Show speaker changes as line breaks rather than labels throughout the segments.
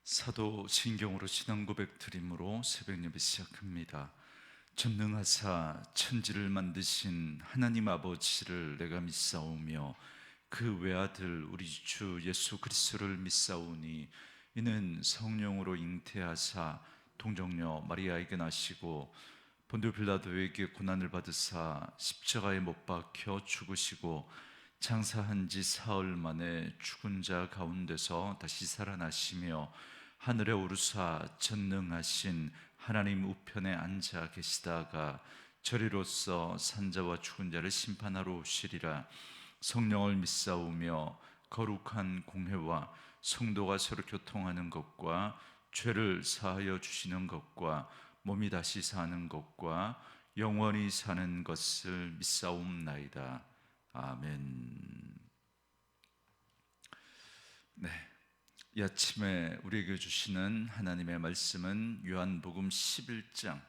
사도 신경으로 신앙 고백 드림으로 새벽 예배 시작합니다. 전능하사 천지를 만드신 하나님 아버지를 내가 믿사오며 그 외아들 우리 주 예수 그리스도를 믿사오니 이는 성령으로 잉태하사 동정녀 마리아에게 나시고 본디오 빌라도에게 고난을 받으사 십자가에 못 박혀 죽으시고 장사한 지 사흘 만에 죽은 자 가운데서 다시 살아나시며 하늘에 오르사 전능하신 하나님 우편에 앉아 계시다가 저리로서 산자와 죽은 자를 심판하러 오시리라. 성령을 믿사오며 거룩한 공회와 성도가 서로 교통하는 것과 죄를 사하여 주시는 것과 몸이 다시 사는 것과 영원히 사는 것을 믿사옵나이다. 아멘. 네, 이 아침에 우리에게 주시는 하나님의 말씀은 요한복음 11장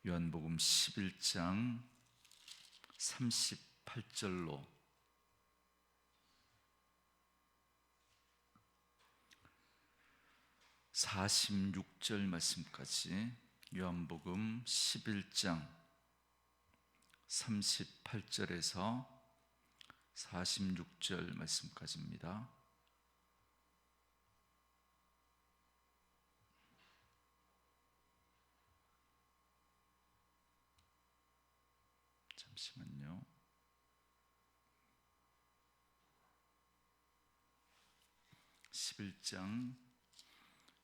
요한복음 11장 38절로 46절 말씀까지, 요한복음 11장 38절에서 46절 말씀까지입니다. 잠시만요. 11장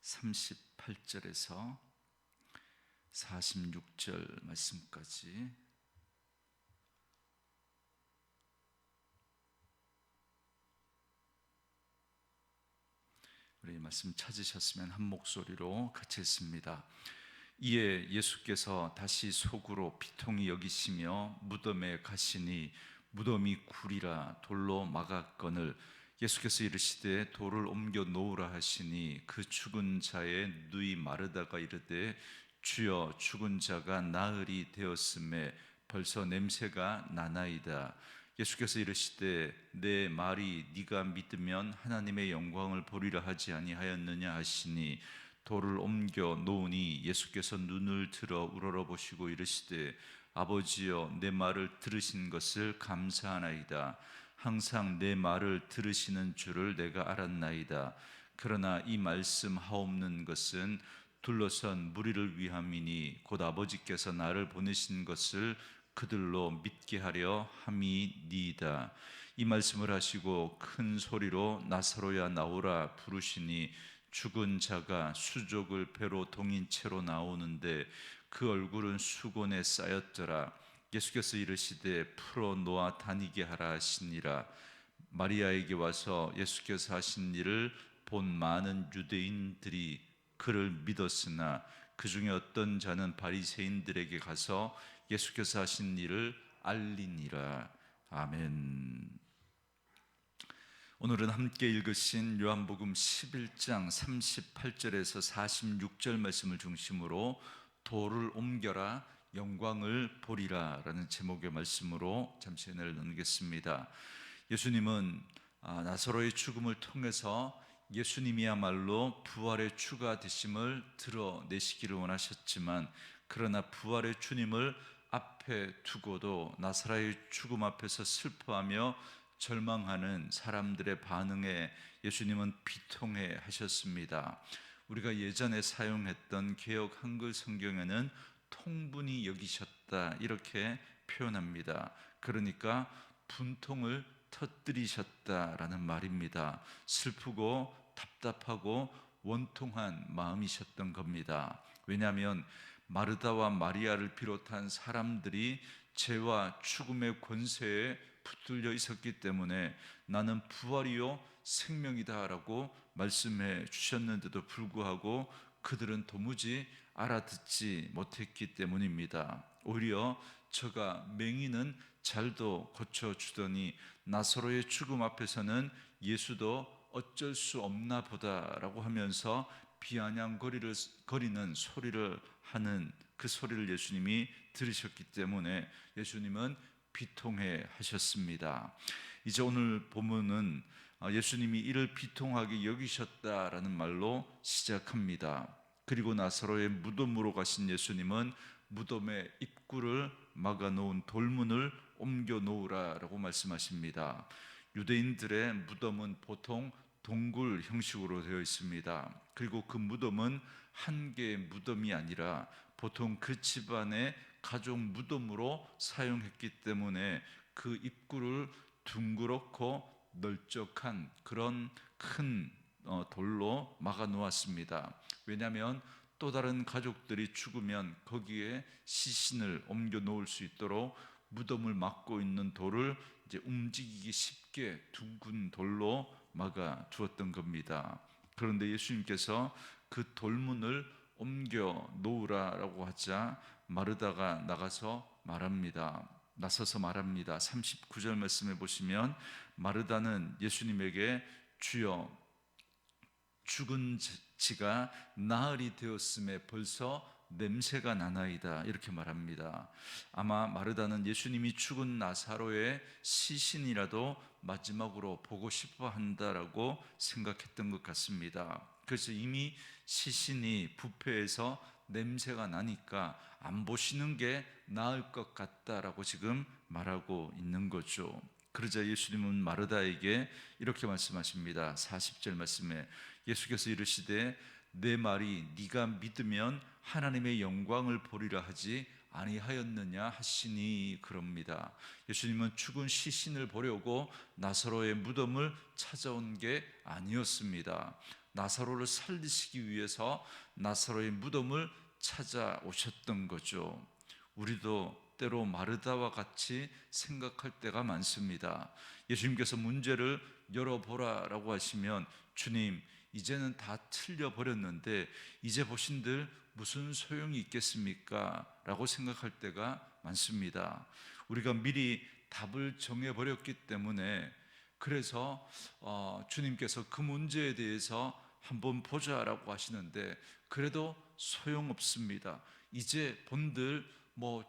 38절에서 46절 말씀까지, 우리 말씀 찾으셨으면 한 목소리로 같이 읽습니다. 이에 예수께서 다시 속으로 비통히 여기시며 무덤에 가시니 무덤이 굴이라 돌로 막았거늘 예수께서 이르시되 돌을 옮겨 놓으라 하시니 그 죽은 자의 누이 마르다가 이르되 주여 죽은 자가 나흘이 되었음에 벌써 냄새가 나나이다. 예수께서 이르시되 내 말이 네가 믿으면 하나님의 영광을 보리라 하지 아니하였느냐 하시니 돌을 옮겨 놓으니 예수께서 눈을 들어 우러러보시고 이르시되 아버지여 내 말을 들으신 것을 감사하나이다. 항상 내 말을 들으시는 줄을 내가 알았나이다. 그러나 이 말씀 하옵는 것은 둘러선 무리를 위함이니 곧 아버지께서 나를 보내신 것을 그들로 믿게 하려 함이니이다. 이 말씀을 하시고 큰 소리로 나사로야 나오라 부르시니 죽은 자가 수족을 배로 동인 채로 나오는데 그 얼굴은 수건에 쌓였더라. 예수께서 이르시되 풀어 놓아 다니게 하라 하시니라. 마리아에게 와서 예수께서 하신 일을 본 많은 유대인들이 그를 믿었으나 그 중에 어떤 자는 바리새인들에게 가서 예수께서 하신 일을 알리니라. 아멘. 오늘은 함께 읽으신 요한복음 11장 38절에서 46절 말씀을 중심으로 돌을 옮겨라 영광을 보리라 라는 제목의 말씀으로 잠시 은혜를 나누겠습니다. 예수님은 나사로의 죽음을 통해서 예수님이야말로 부활의 주가 되심을 드러내시기를 원하셨지만, 그러나 부활의 주님을 앞에 두고도 나사로의 죽음 앞에서 슬퍼하며 절망하는 사람들의 반응에 예수님은 비통해 하셨습니다. 우리가 예전에 사용했던 개역 한글 성경에는 통분히 여기셨다 이렇게 표현합니다. 그러니까 분통을 터뜨리셨다라는 말입니다. 슬프고 답답하고 원통한 마음이셨던 겁니다. 왜냐하면 마르다와 마리아를 비롯한 사람들이 죄와 죽음의 권세에 붙들려 있었기 때문에 나는 부활이요 생명이다 라고 말씀해 주셨는데도 불구하고 그들은 도무지 알아듣지 못했기 때문입니다. 오히려 저가 맹인은 잘도 고쳐주더니 나사로의 죽음 앞에서는 예수도 어쩔 수 없나 보다라고 하면서 비아냥거리는 소리를 하는 그 소리를 예수님이 들으셨기 때문에 예수님은 비통해 하셨습니다. 이제 오늘 본문은 예수님이 이를 비통하게 여기셨다라는 말로 시작합니다. 그리고 나사로의 무덤으로 가신 예수님은 무덤의 입구를 막아놓은 돌문을 옮겨 놓으라라고 말씀하십니다. 유대인들의 무덤은 보통 동굴 형식으로 되어 있습니다. 그리고 그 무덤은 한 개의 무덤이 아니라 보통 그 집안의 가족 무덤으로 사용했기 때문에 그 입구를 둥그렇고 널쩍한 그런 큰 돌로 막아 놓았습니다. 왜냐하면 또 다른 가족들이 죽으면 거기에 시신을 옮겨 놓을 수 있도록 무덤을 막고 있는 돌을 이제 움직이기 쉽게 둥근 돌로 막아 두었던 겁니다. 그런데 예수님께서 그 돌문을 옮겨 놓으라라고 하자 마르다가 나서서 말합니다. 39절 말씀에 보시면 마르다는 예수님에게 주여, 죽은 지가 나흘이 되었음에 벌써 냄새가 나나이다, 이렇게 말합니다. 아마 마르다는 예수님이 죽은 나사로의 시신이라도 마지막으로 보고 싶어 한다라고 생각했던 것 같습니다. 그래서 이미 시신이 부패해서 냄새가 나니까 안 보시는 게 나을 것 같다라고 지금 말하고 있는 거죠. 그러자 예수님은 마르다에게 이렇게 말씀하십니다. 40절 말씀에 예수께서 이르시되 내 말이 네가 믿으면 하나님의 영광을 보리라 하지 아니하였느냐 하시니, 그럽니다. 예수님은 죽은 시신을 보려고 나사로의 무덤을 찾아온 게 아니었습니다. 나사로를 살리시기 위해서 나사로의 무덤을 찾아오셨던 거죠. 우리도 때로 마르다와 같이 생각할 때가 많습니다. 예수님께서 문제를 열어보라라고 하시면 주님, 이제는 다 틀려버렸는데 이제 보신들 무슨 소용이 있겠습니까? 라고 생각할 때가 많습니다. 우리가 미리 답을 정해버렸기 때문에, 그래서 주님께서 그 문제에 대해서 한번 보자라고 하시는데 그래도 소용없습니다. 이제 본들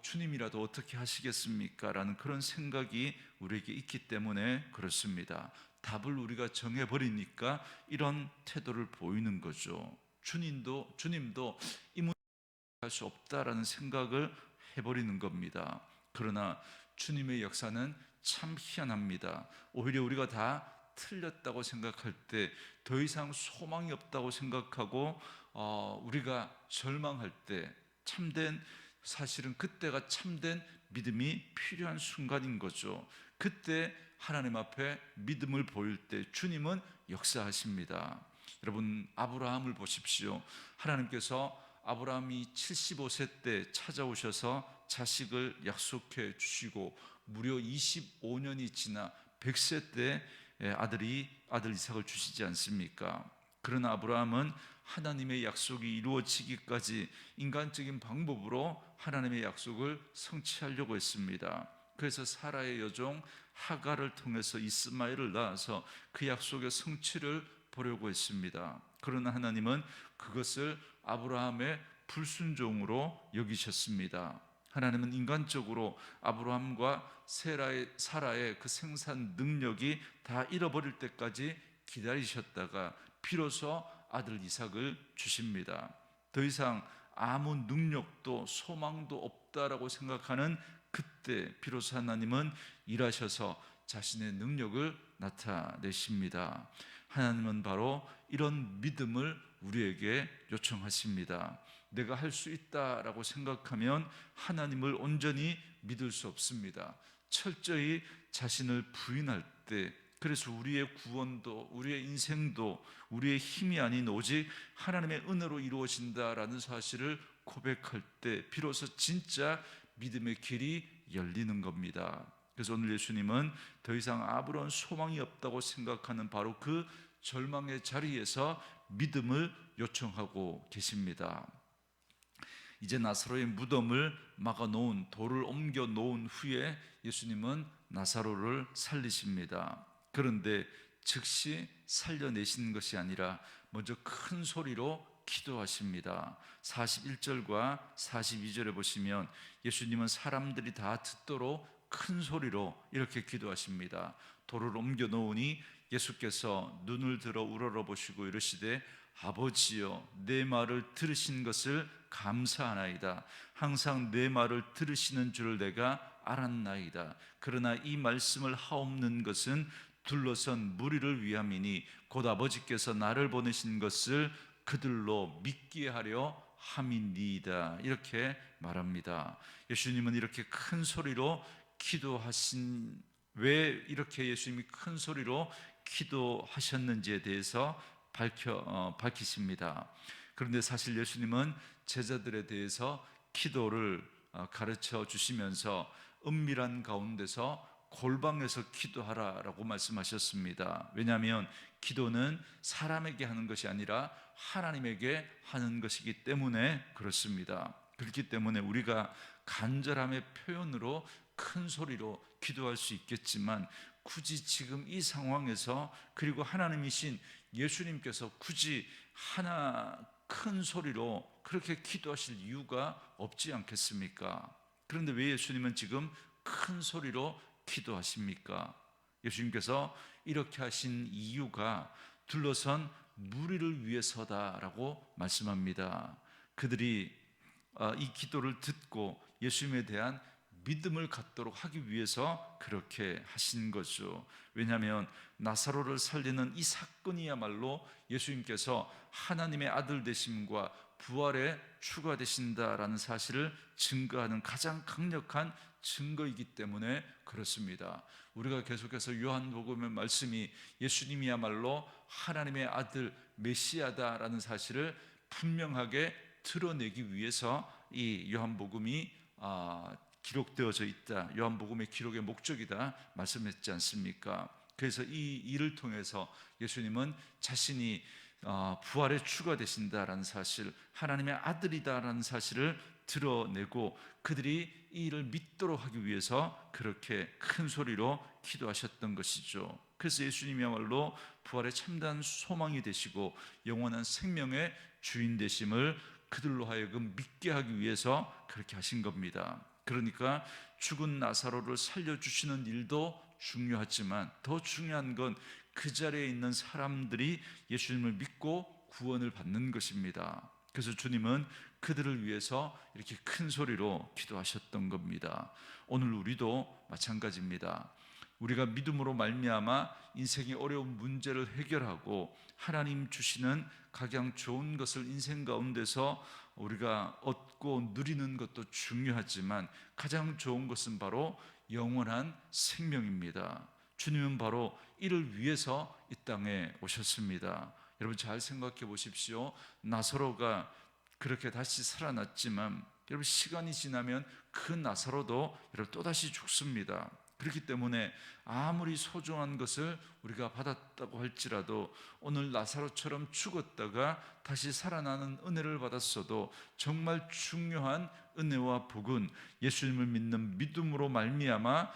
주님이라도 어떻게 하시겠습니까? 라는 그런 생각이 우리에게 있기 때문에 그렇습니다. 답을 우리가 정해버리니까 이런 태도를 보이는 거죠. 주님도 이 문제 할 수 없다라는 생각을 해버리는 겁니다. 그러나 주님의 역사는 참 희한합니다. 오히려 우리가 다 틀렸다고 생각할 때, 더 이상 소망이 없다고 생각하고 우리가 절망할 때, 사실은 그때가 참된 믿음이 필요한 순간인 거죠. 그때 하나님 앞에 믿음을 보일 때 주님은 역사하십니다. 여러분, 아브라함을 보십시오. 하나님께서 아브라함이 75세 때 찾아오셔서 자식을 약속해 주시고 무려 25년이 지나 100세 때 아들 이삭을 주시지 않습니까? 그러나 아브라함은 하나님의 약속이 이루어지기까지 인간적인 방법으로 하나님의 약속을 성취하려고 했습니다. 그래서 사라의 여종 하갈을 통해서 이스마엘을 낳아서 그 약속의 성취를 보려고 했습니다. 그러나 하나님은 그것을 아브라함의 불순종으로 여기셨습니다. 하나님은 인간적으로 아브라함과 사라의 그 생산 능력이 다 잃어버릴 때까지 기다리셨다가 비로소 아들 이삭을 주십니다. 더 이상 아무 능력도 소망도 없다라고 생각하는 그때 비로소 하나님은 일하셔서 자신의 능력을 나타내십니다. 하나님은 바로 이런 믿음을 우리에게 요청하십니다. 내가 할 수 있다라고 생각하면 하나님을 온전히 믿을 수 없습니다. 철저히 자신을 부인할 때, 그래서 우리의 구원도 우리의 인생도 우리의 힘이 아닌 오직 하나님의 은혜로 이루어진다라는 사실을 고백할 때 비로소 진짜 믿음의 길이 열리는 겁니다. 그래서 오늘 예수님은 더 이상 아무런 소망이 없다고 생각하는 바로 그 절망의 자리에서 믿음을 요청하고 계십니다. 이제 나사로의 무덤을 막아놓은 돌을 옮겨 놓은 후에 예수님은 나사로를 살리십니다. 그런데 즉시 살려내시는 것이 아니라 먼저 큰 소리로 기도하십니다. 41절과 42절에 보시면 예수님은 사람들이 다 듣도록 큰 소리로 이렇게 기도하십니다. 돌을 옮겨 놓으니 예수께서 눈을 들어 우러러보시고 이르시되 아버지여 내 말을 들으신 것을 감사하나이다. 항상 내 말을 들으시는 줄을 내가 알았나이다. 그러나 이 말씀을 하옵는 것은 둘러선 무리를 위함이니 곧 아버지께서 나를 보내신 것을 그들로 믿게 하려 함이니이다. 이렇게 말합니다. 예수님은 이렇게 큰 소리로 기도하신, 왜 이렇게 예수님이 큰 소리로 기도하셨는지에 대해서 밝히십니다. 그런데 사실 예수님은 제자들에 대해서 기도를 가르쳐 주시면서 은밀한 가운데서 골방에서 기도하라라고 말씀하셨습니다. 왜냐하면 기도는 사람에게 하는 것이 아니라 하나님에게 하는 것이기 때문에 그렇습니다. 그렇기 때문에 우리가 간절함의 표현으로 큰 소리로 기도할 수 있겠지만 굳이 지금 이 상황에서, 그리고 하나님이신 예수님께서 굳이 큰 소리로 그렇게 기도하실 이유가 없지 않겠습니까? 그런데 왜 예수님은 지금 큰 소리로 기도하십니까? 예수님께서 이렇게 하신 이유가 둘러선 무리를 위해서다라고 말씀합니다. 그들이 이 기도를 듣고 예수님에 대한 믿음을 갖도록 하기 위해서 그렇게 하신 거죠. 왜냐하면 나사로를 살리는 이 사건이야말로 예수님께서 하나님의 아들 되심과 부활의 주가 되신다라는 사실을 증거하는 가장 강력한 증거이기 때문에 그렇습니다. 우리가 계속해서 요한복음의 말씀이 예수님이야말로 하나님의 아들 메시아다라는 사실을 분명하게 드러내기 위해서 이 요한복음이 기록되어져 있다, 요한복음의 기록의 목적이다 말씀했지 않습니까? 그래서 이 일을 통해서 예수님은 자신이 부활의 주가 되신다라는 사실, 하나님의 아들이다라는 사실을 드러내고 그들이 이 일을 믿도록 하기 위해서 그렇게 큰 소리로 기도하셨던 것이죠. 그래서 예수님이야말로 부활의 참다한 소망이 되시고 영원한 생명의 주인 되심을 그들로 하여금 믿게 하기 위해서 그렇게 하신 겁니다. 그러니까 죽은 나사로를 살려주시는 일도 중요하지만 더 중요한 건 그 자리에 있는 사람들이 예수님을 믿고 구원을 받는 것입니다. 그래서 주님은 그들을 위해서 이렇게 큰 소리로 기도하셨던 겁니다. 오늘 우리도 마찬가지입니다. 우리가 믿음으로 말미암아 인생의 어려운 문제를 해결하고 하나님 주시는 각양 좋은 것을 인생 가운데서 우리가 얻고 누리는 것도 중요하지만 가장 좋은 것은 바로 영원한 생명입니다. 주님은 바로 이를 위해서 이 땅에 오셨습니다. 여러분 잘 생각해 보십시오. 나사로가 그렇게 다시 살아났지만 여러분 시간이 지나면 그 나사로도 여러분 또다시 죽습니다. 그렇기 때문에 아무리 소중한 것을 우리가 받았다고 할지라도 오늘 나사로처럼 죽었다가 다시 살아나는 은혜를 받았어도 정말 중요한 은혜와 복은 예수님을 믿는 믿음으로 말미암아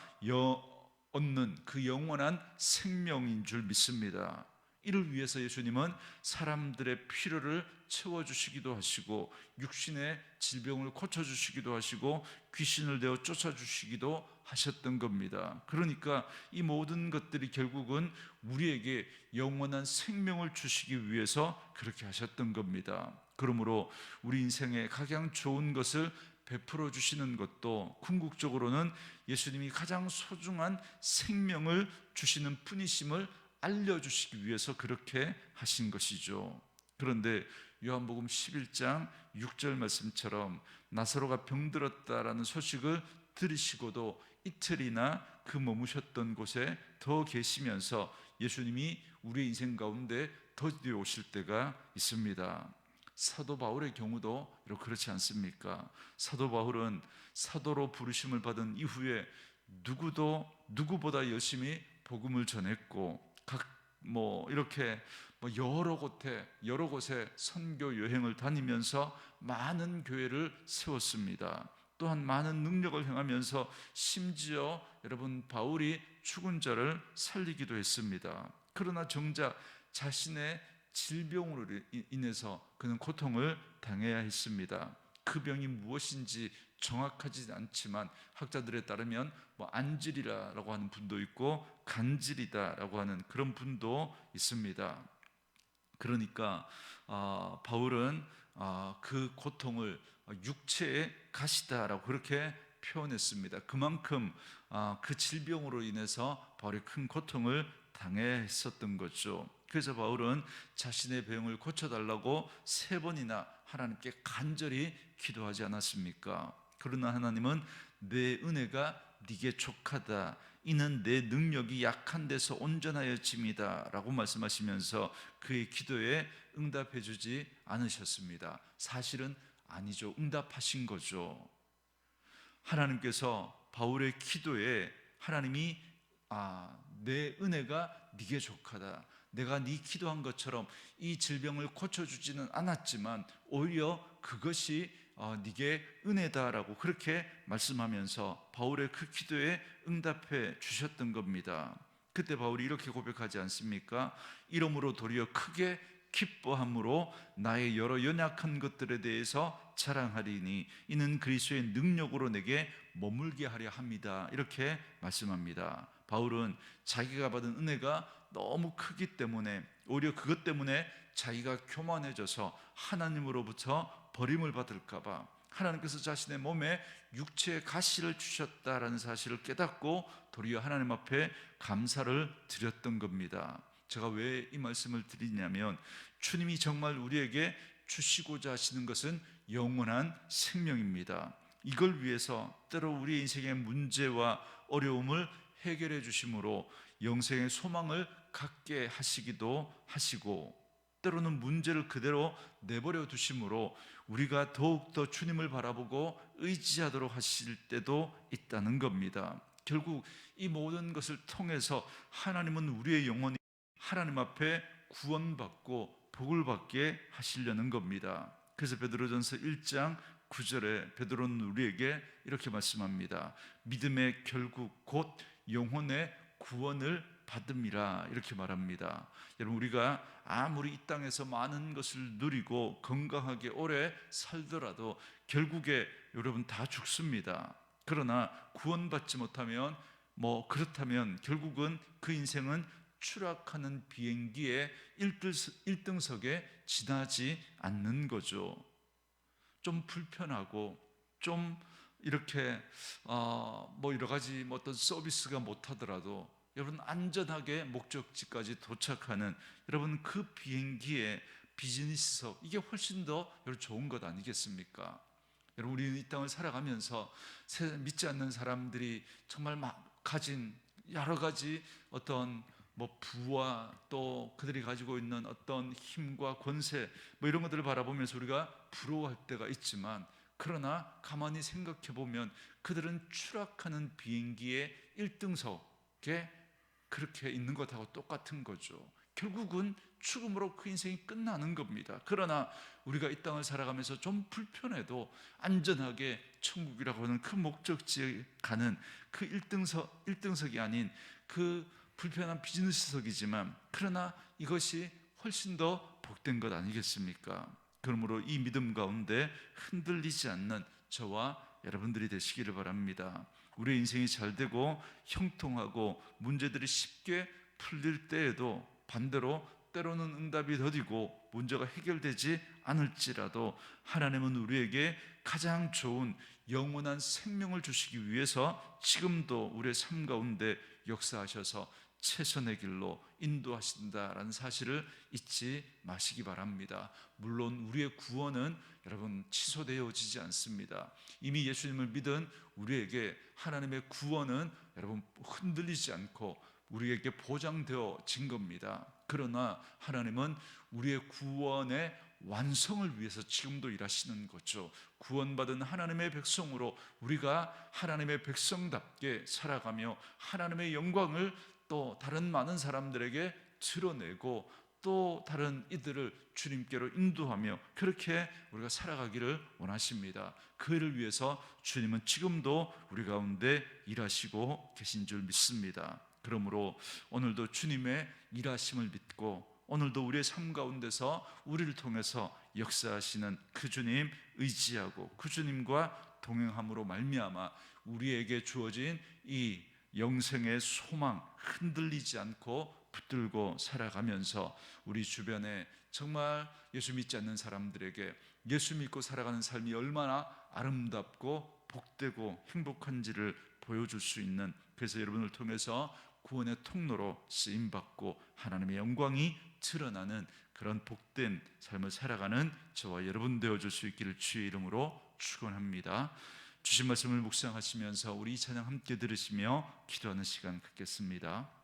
얻는 그 영원한 생명인 줄 믿습니다. 이를 위해서 예수님은 사람들의 필요를 채워주시기도 하시고 육신의 질병을 고쳐주시기도 하시고 귀신을 내어 쫓아주시기도 하셨던 겁니다. 그러니까 이 모든 것들이 결국은 우리에게 영원한 생명을 주시기 위해서 그렇게 하셨던 겁니다. 그러므로 우리 인생에 각양 좋은 것을 베풀어 주시는 것도 궁극적으로는 예수님이 가장 소중한 생명을 주시는 분이심을 알려주시기 위해서 그렇게 하신 것이죠. 그런데 요한복음 11장 6절 말씀처럼 나사로가 병들었다라는 소식을 들으시고도 이틀이나 그 머무셨던 곳에 더 계시면서 예수님이 우리의 인생 가운데 더디어 오실 때가 있습니다. 사도 바울의 경우도 그렇지 않습니까? 사도 바울은 사도로 부르심을 받은 이후에 누구보다 열심히 복음을 전했고 이렇게 여러 곳에 선교 여행을 다니면서 많은 교회를 세웠습니다. 또한 많은 능력을 행하면서 심지어 여러분 바울이 죽은 자를 살리기도 했습니다. 그러나 정작 자신의 질병으로 인해서 그는 고통을 당해야 했습니다. 그 병이 무엇인지 정확하지 않지만 학자들에 따르면 안질이라고 하는 분도 있고 간질이다라고 하는 그런 분도 있습니다. 그러니까 바울은 그 고통을 육체의 가시다라고 그렇게 표현했습니다. 그만큼 그 질병으로 인해서 바울이 큰 고통을 당했었던 거죠. 그래서 바울은 자신의 병을 고쳐달라고 3번이나 하나님께 간절히 기도하지 않았습니까? 그러나 하나님은 내 은혜가 네게 족하다, 이는 내 능력이 약한 데서 온전하여짐이다 라고 말씀하시면서 그의 기도에 응답해 주지 않으셨습니다. 사실은 아니죠. 응답하신 거죠. 하나님께서 바울의 기도에 하나님이 내 은혜가 네게 족하다, 내가 네 기도한 것처럼 이 질병을 고쳐주지는 않았지만 오히려 그것이 네게 은혜다라고 그렇게 말씀하면서 바울의 그 기도에 응답해 주셨던 겁니다. 그때 바울이 이렇게 고백하지 않습니까? 이러므로 도리어 크게 기뻐함으로 나의 여러 연약한 것들에 대해서 자랑하리니 이는 그리스도의 능력으로 내게 머물게 하려 합니다. 이렇게 말씀합니다. 바울은 자기가 받은 은혜가 너무 크기 때문에 오히려 그것 때문에 자기가 교만해져서 하나님으로부터 버림을 받을까 봐 하나님께서 자신의 몸에 육체의 가시를 주셨다라는 사실을 깨닫고 도리어 하나님 앞에 감사를 드렸던 겁니다. 제가 왜 이 말씀을 드리냐면 주님이 정말 우리에게 주시고자 하시는 것은 영원한 생명입니다. 이걸 위해서 때로 우리 인생의 문제와 어려움을 해결해 주심으로 영생의 소망을 갖게 하시기도 하시고, 때로는 문제를 그대로 내버려 두심으로 우리가 더욱더 주님을 바라보고 의지하도록 하실 때도 있다는 겁니다. 결국 이 모든 것을 통해서 하나님은 우리의 영혼이 하나님 앞에 구원받고 복을 받게 하시려는 겁니다. 그래서 베드로전서 1장 9절에 베드로는 우리에게 이렇게 말씀합니다. 믿음의 결국 곧 영혼의 구원을 받음이라 이렇게 말합니다. 여러분, 우리가 아무리 이 땅에서 많은 것을 누리고 건강하게 오래 살더라도 결국에 여러분 다 죽습니다. 그러나 구원받지 못하면 그렇다면 결국은 그 인생은 추락하는 비행기의 1등석에 지나지 않는 거죠. 좀 불편하고 좀 이렇게 여러 가지 어떤 서비스가 못하더라도 여러분 안전하게 목적지까지 도착하는 여러분 그 비행기의 비즈니스석, 이게 훨씬 더 좋은 것 아니겠습니까? 여러분, 우리는 이 땅을 살아가면서 믿지 않는 사람들이 정말 가진 여러 가지 어떤 부와 또 그들이 가지고 있는 어떤 힘과 권세 이런 것들을 바라보면서 우리가 부러워할 때가 있지만, 그러나 가만히 생각해 보면 그들은 추락하는 비행기의 1등석에 그렇게 있는 것하고 똑같은 거죠. 결국은 죽음으로 그 인생이 끝나는 겁니다. 그러나 우리가 이 땅을 살아가면서 좀 불편해도 안전하게 천국이라고 하는 그 목적지에 가는 그 1등석이 아닌 그 불편한 비즈니스석이지만, 그러나 이것이 훨씬 더 복된 것 아니겠습니까? 그러므로 이 믿음 가운데 흔들리지 않는 저와 여러분들이 되시기를 바랍니다. 우리의 인생이 잘 되고 형통하고 문제들이 쉽게 풀릴 때에도 반대로 때로는 응답이 더디고 문제가 해결되지 않을지라도 하나님은 우리에게 가장 좋은 영원한 생명을 주시기 위해서 지금도 우리의 삶 가운데 역사하셔서 최선의 길로 인도하신다라는 사실을 잊지 마시기 바랍니다. 물론 우리의 구원은 여러분 취소되어지지 않습니다. 이미 예수님을 믿은 우리에게 하나님의 구원은 여러분 흔들리지 않고 우리에게 보장되어진 겁니다. 그러나 하나님은 우리의 구원의 완성을 위해서 지금도 일하시는 거죠. 구원받은 하나님의 백성으로 우리가 하나님의 백성답게 살아가며 하나님의 영광을 또 다른 많은 사람들에게 드러내고 또 다른 이들을 주님께로 인도하며 그렇게 우리가 살아가기를 원하십니다. 그를 위해서 주님은 지금도 우리 가운데 일하시고 계신 줄 믿습니다. 그러므로 오늘도 주님의 일하심을 믿고 오늘도 우리의 삶 가운데서 우리를 통해서 역사하시는 그 주님 의지하고 그 주님과 동행함으로 말미암아 우리에게 주어진 이 영생의 소망 흔들리지 않고 붙들고 살아가면서 우리 주변에 정말 예수 믿지 않는 사람들에게 예수 믿고 살아가는 삶이 얼마나 아름답고 복되고 행복한지를 보여줄 수 있는, 그래서 여러분을 통해서 구원의 통로로 쓰임받고 하나님의 영광이 드러나는 그런 복된 삶을 살아가는 저와 여러분 되어줄 수 있기를 주의 이름으로 축원합니다. 주신 말씀을 묵상하시면서 우리 이 찬양 함께 들으시며 기도하는 시간 갖겠습니다.